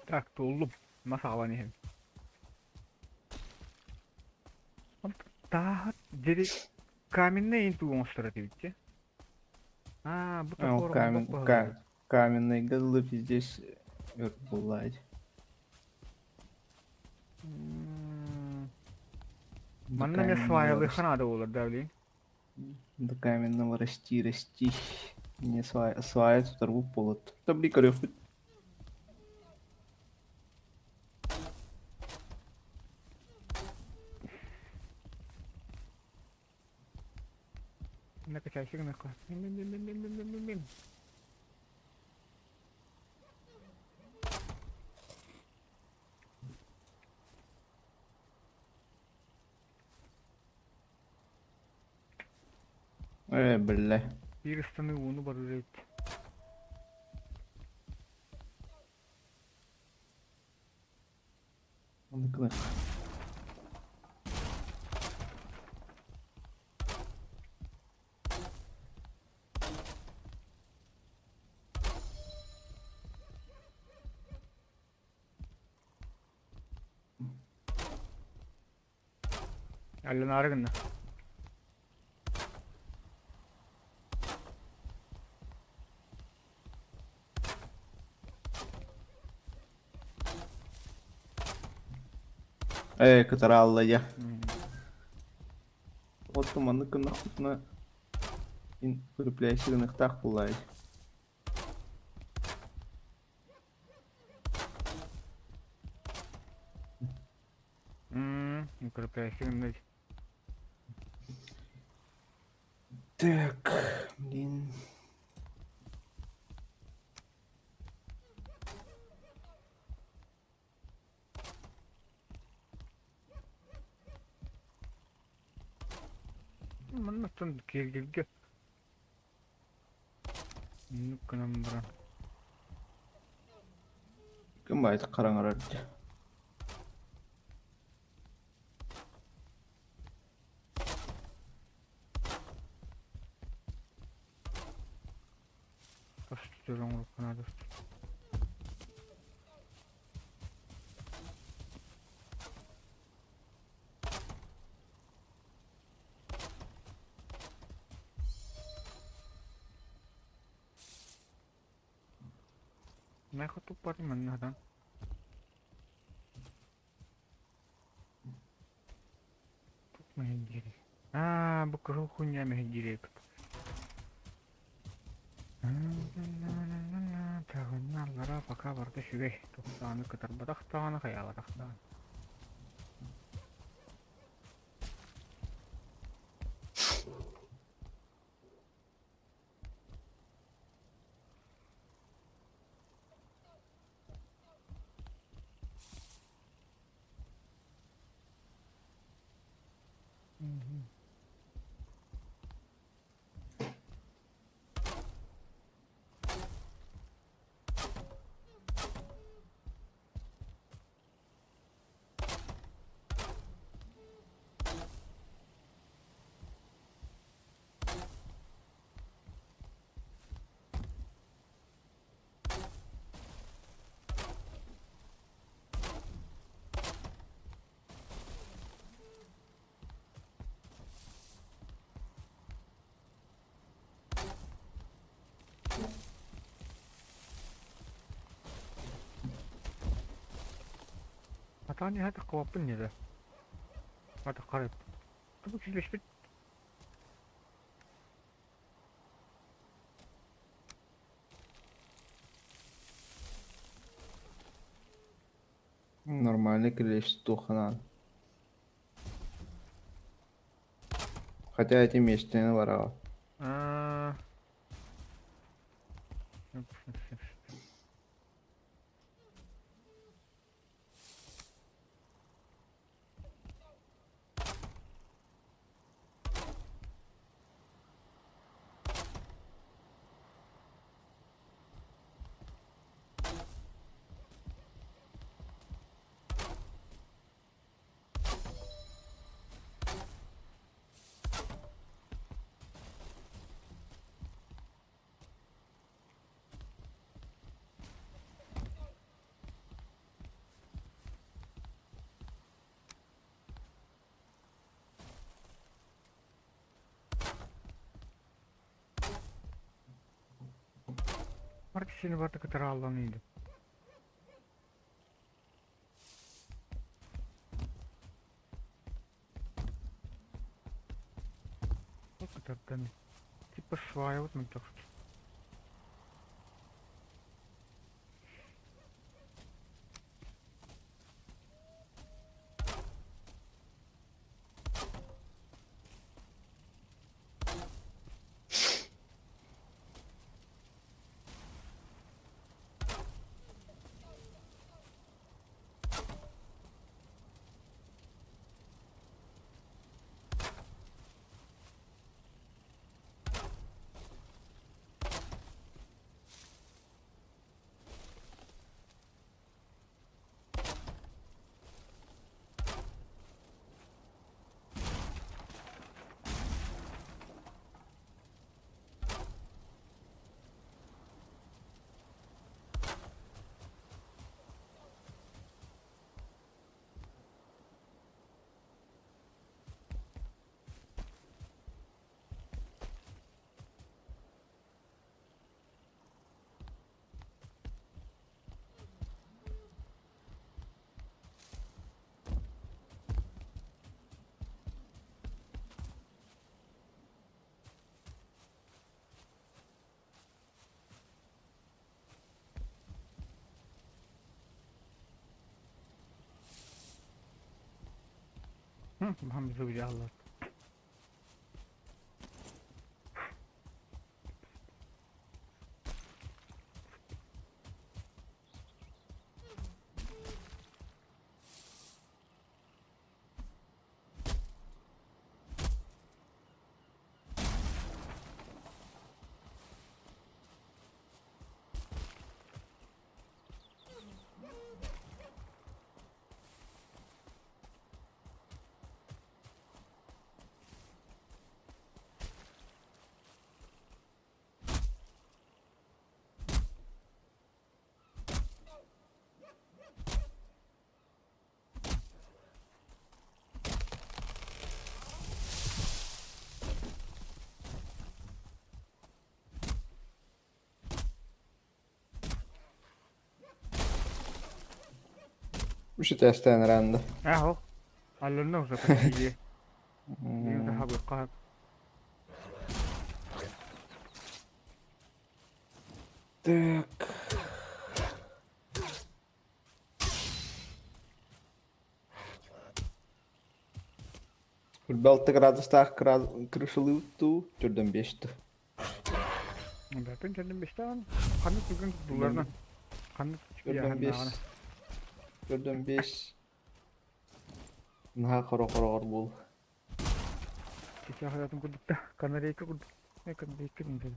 Так, толлум. Масава не. Та, jadi каменные инту монстры видите? Bu da Каменные голубь здесь бывает. Manna me сваялы ханада olur davli. До каменного расти. Не сваять вторую полот. Табликарев. Ne kaçay şey ne ka. Bim. Бля. Bir ıstanı onu barırıt. Мандыкны. Allan argınna. Катаралла я. Вот мандыкны хутна. Ин көрүпляйсигиних так булай. Укрепляющий. Так, блин. Mannattın gelge. Nukkanam bura. Kim bayt karangarar. Taş tutuyorum rukkana dost. Mä kattu parimman nähdään. Mihin giri? Bu kunya mihin giri? Tahunlarlara baka vardı şüve. Toktanı kadar badaktanı kaya badaktanı. Hatani hadi kavapın ya da. Hadi karıp. Tabii ki leşbet. Нормально клещ тухана. Хотя эти мечты воровал. Mark seni vardı kadar Allah'ınıydı. O kadar da ne? Типа швая вот мы так что. Hamza bir Allah. Şu testten herhalde. Aho. Allonno uzakı iyi. Yine daha bir kahve. Так. Футбол градустах крышылы ту, түрдөн бешти. Ben kendim beşten kanı bugün dolarına. Kanı çıkıyor Түрдөн беш. hanna. Түрдөн беш. Наха корокорогор бул. Çiçeği hayatım kurduk da kanarya iki kurduk. Ne kanarya iki kurduk.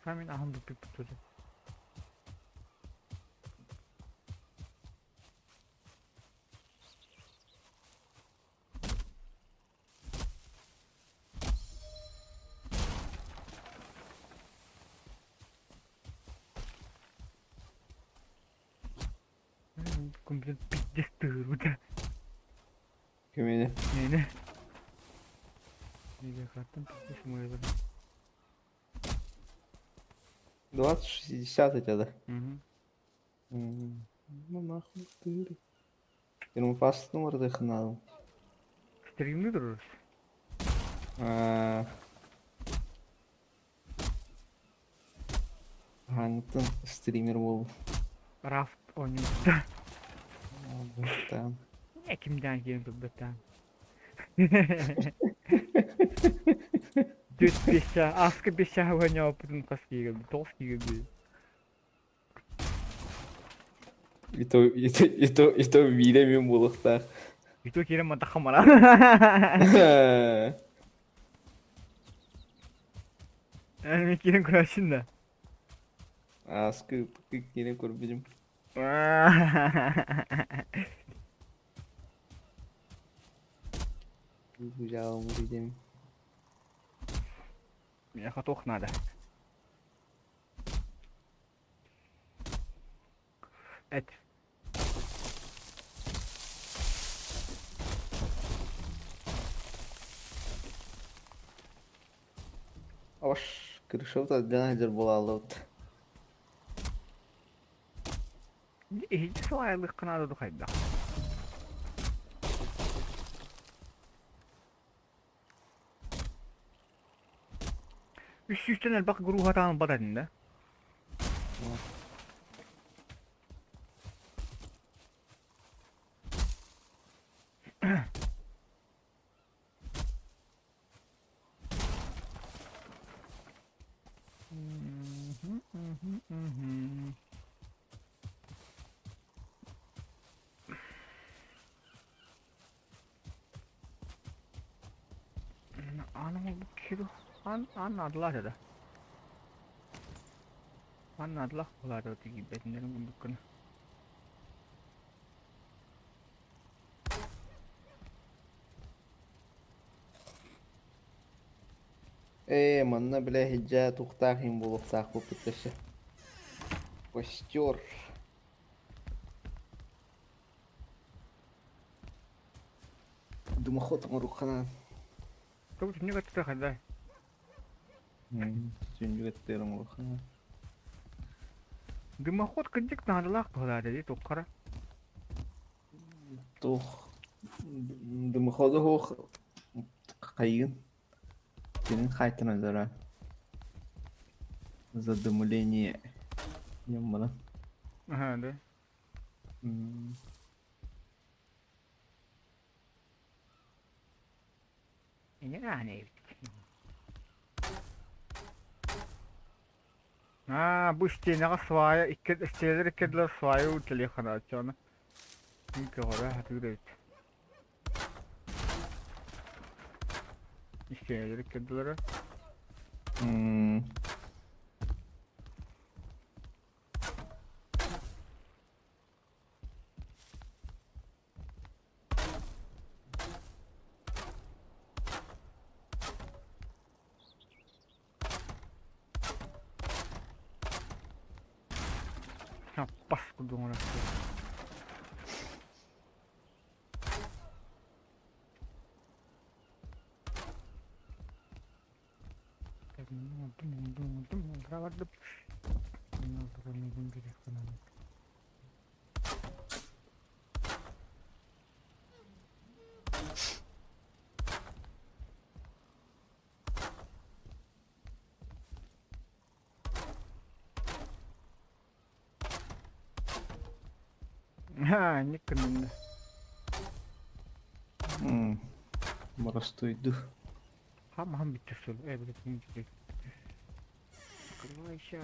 Hemen ahım bir tutucu. Komplet bitmiştir bu da. Кемени. Neyine? Neyine kartım bitmiş mi öyle? 20-60 это. Hı hı. Ну нахуй ты. Ему пас номер дыхнал. Streamli dururuz. Хантын стример бол. Raft oynuyoruz da. Там. Ne kimden gelin bebekten. 4-5 şah, askı 5 şah oynuyor bütün kaskı gibi, toski gibi. И то видами булыхта. Video kirim mata kamera. Yani kirim kurasın da. Аскы кире көрбүдүм. Бужалым видим. Я хотох надо. Et. Аш, кырышып да жанагер болалы. Hiç suaylık kanadı da kaydı. Üstten el bak grup hatanın badalinde. Anam bu kilo anladılar ya da. Anladılar bunlar da gibi bedenlerin bulduklarını. Манна бля хиджа тухтахим булыктак бу питеше. Костер. Дымоход мурухана. Tabii şimdi kaçta kadar. Çünkü getterim мурухана. Дымоход кыдык надылах bunlar dedi tokkara. Тух. Дымоходу хох кайын. Senin kaytına zarar. Задымление. Ямана. Aha de. Ne yani? Ha bu isteyene swaya isteyeler ikediler swaya utali khana çana. İlk hora hatırlayın. İsteyeler ikediler. Ha pas kudum orası. Кровать. Ha, не кнын. Burastıydı. Ham bitti söyle. Evet, bitti. Открывайся.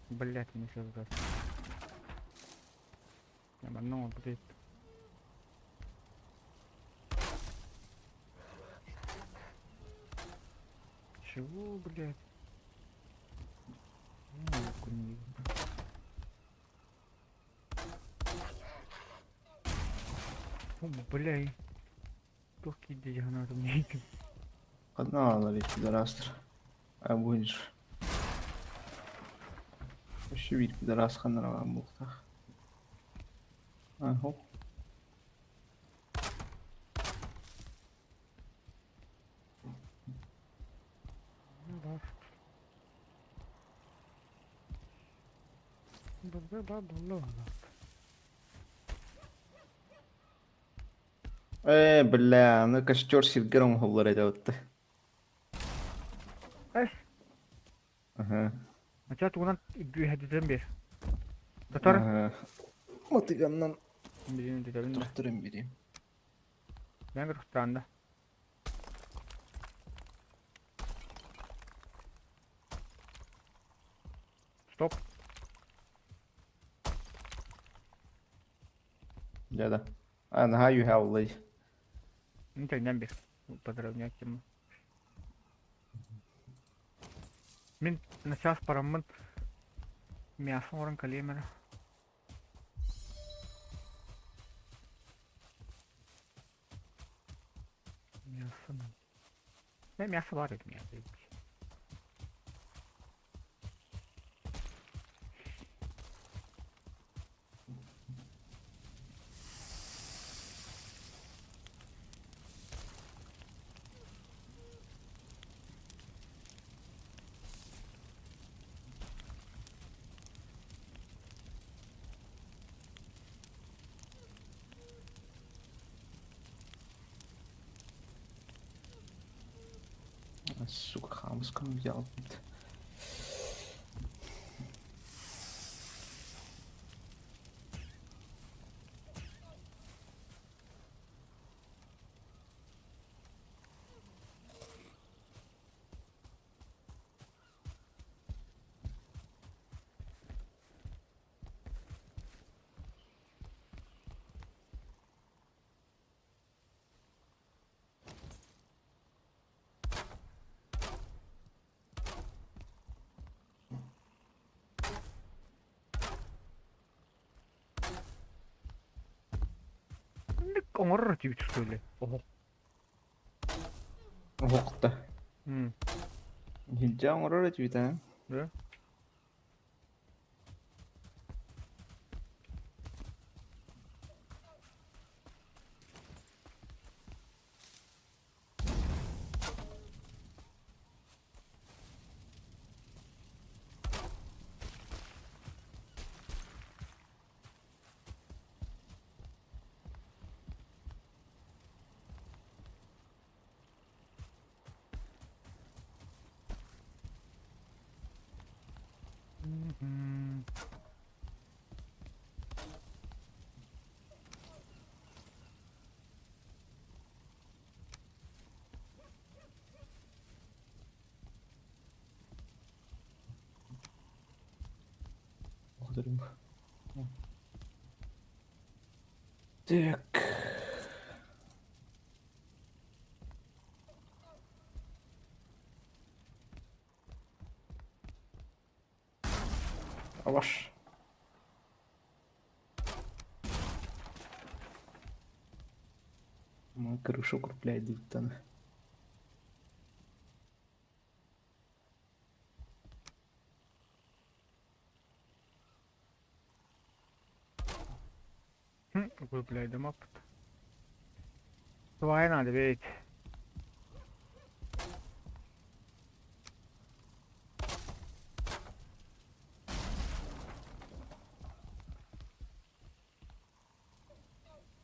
Блять, не все раз. Я одного, блять. Чего, блять? Бля, только иди, она там не идет. Kanallar iktidarastır. Ben bu hiç. Şu bir iktidaras kanına var muhtar. Hop. Бля, ну костер сиргером холлар эдәватты. Ай, Ага. начать у нас двигатель бер. Татар? Ага. Мотыганнан Билин деталин. тұрттырым берейim. Ben Kırgızistan'da. Stop. Ya da. And how you have like. Ничегден бер. Подробнее тема. Мен на час парамын мясо орын калемер. Мясо. Ben мясо var dedim ya. Сука, хамском взял. Оңор тибит что ли? Ого. Оқта. Хилжан орора тибита. Да? Благодарим. Так. Аваш. Мой крышу укрепляет диктана. Gruplaydım hop. Svajna hadi beyt.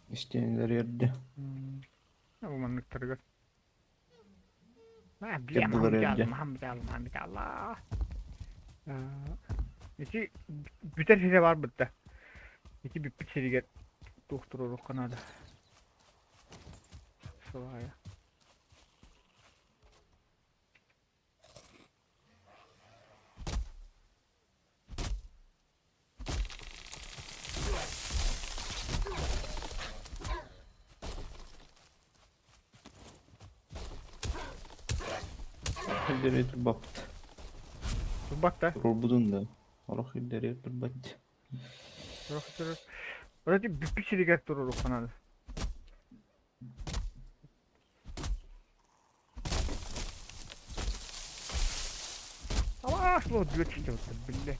İsteyenler yerde. Bu manlıkları gör. Ha, bir Yapılar evde. Muhammed Allah. İki bütün şey var burada. İki bir şey gel. Doktor olur kanada. Svaya. Hilleri baktı. Dur bak da. Robudun da. Allah hilleri baktı. Doktor. Orada bir şey gel durur kanada. Allah aşkına diyor çıktı. Billahi.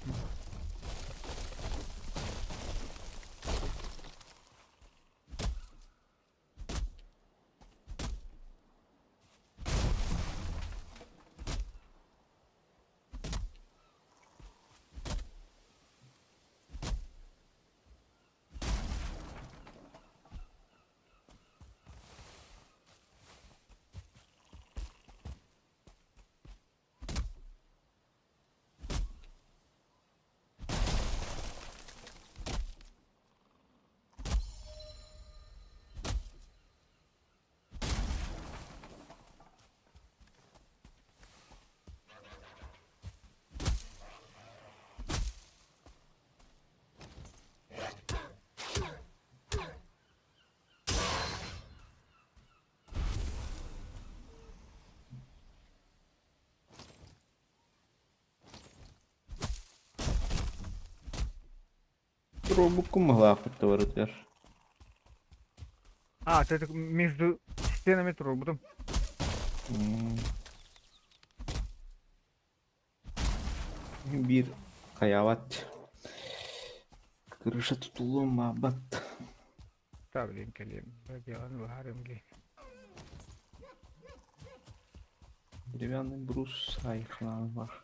Robukun malakıtta var der. А, это между стенами трубы. Bir kayavat. Kırışa tutulduğum mabat. Ставлю колен. Делаем варим ли. Деревянный брус ayıklan var.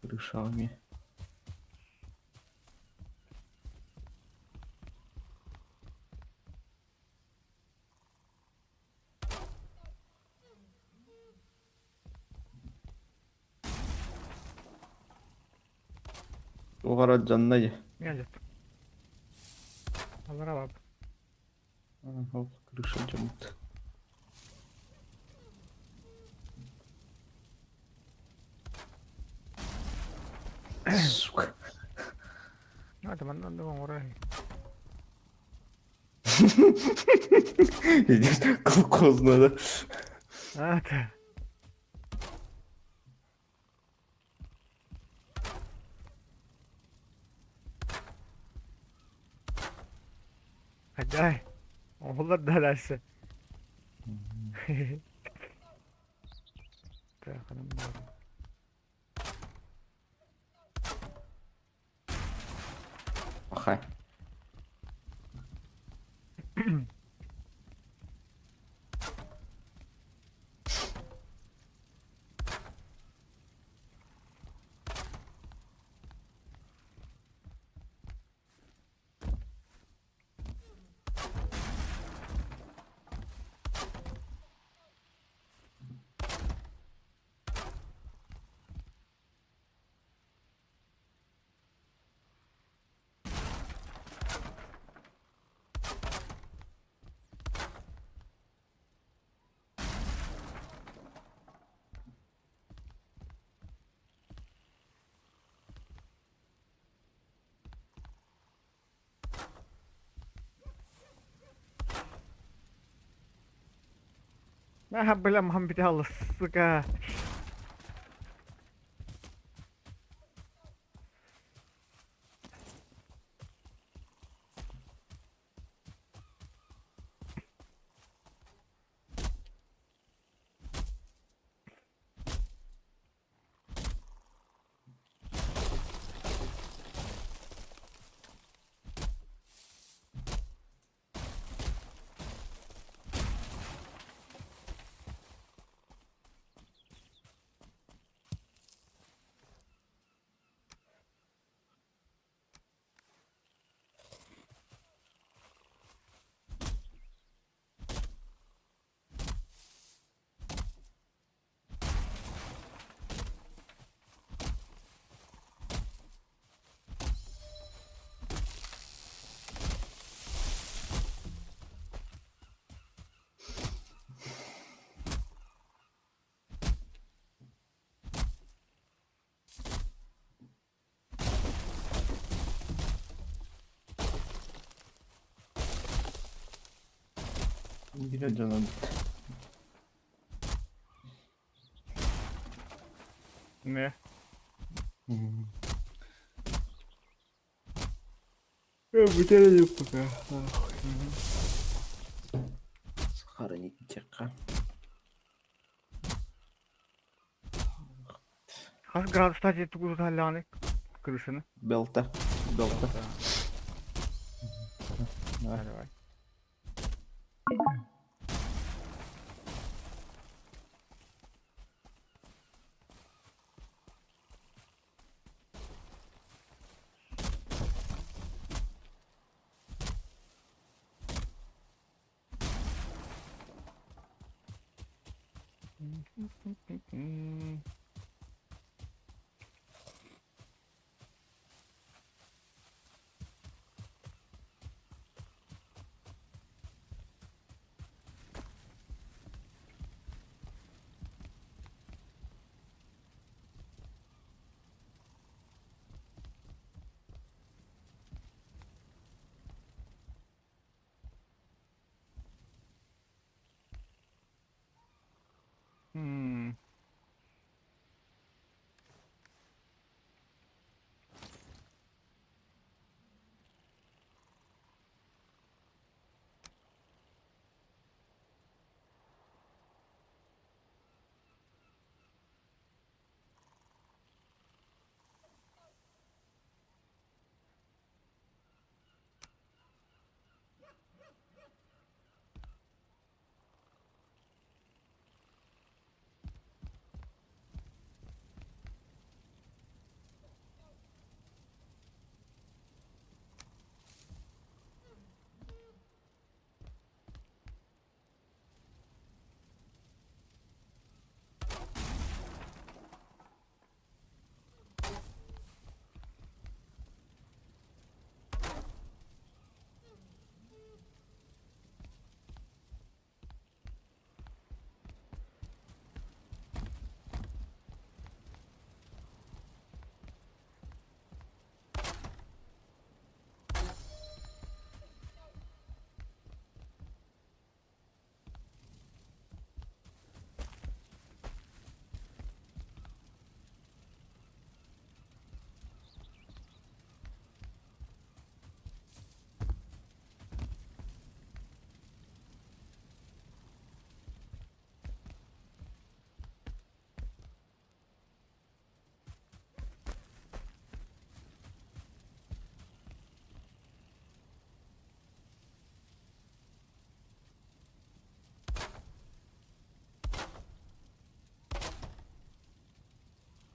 Kırışavmi. O kadar canına ye. Мядет. Алара баб. Hop kırışacağım. Сука. Надо надо урай. Колхозно, да? Это. Hadi. Olur da derse. Bırakalım böyle. Bakay. Merhaba lan Muhammed Allah sıka. Bir canım. Ne? Ya bir tane de yok ya. Сохранить текка. Kaç gradusta жетті кузаталланы кырышыны? Белта. Белта. Давай. Hmm.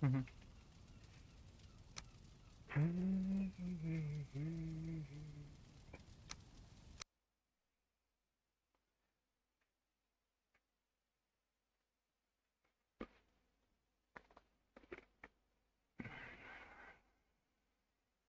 Hı hı.